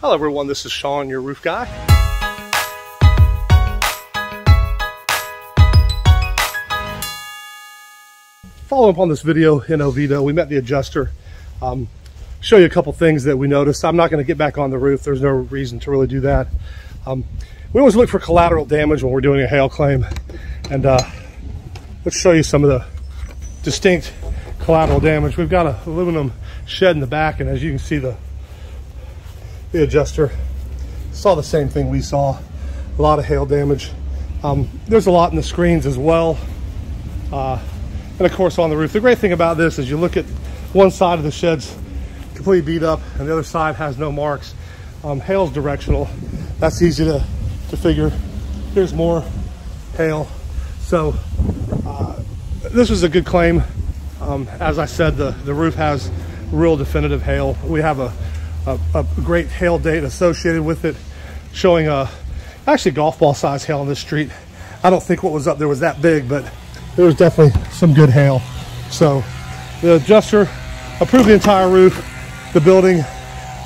Hello everyone, this is Sean, your roof guy. Follow up on this video in Oviedo. We met the adjuster. Show you a couple things that we noticed. I'm not going to get back on the roof. There's no reason to really do that. We always look for collateral damage when we're doing a hail claim. And let's show you some of the distinct collateral damage. We've got an aluminum shed in the back, and as you can see, the adjuster saw the same thing we saw. A lot of hail damage. There's a lot in the screens as well. And of course on the roof. The great thing about this is you look at one side of the shed's completely beat up and the other side has no marks. Hail's directional. That's easy to figure. Here's more hail. So this was a good claim. As I said, the roof has real definitive hail. We have a great hail date associated with it, showing actually golf ball size hail on this street. I don't think what was up there was that big, but there was definitely some good hail. So the adjuster approved the entire roof, the building,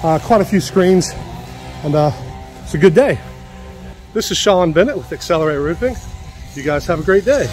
quite a few screens, and it's a good day. This is Sean Bennett with XLR8 Roofing. You guys have a great day.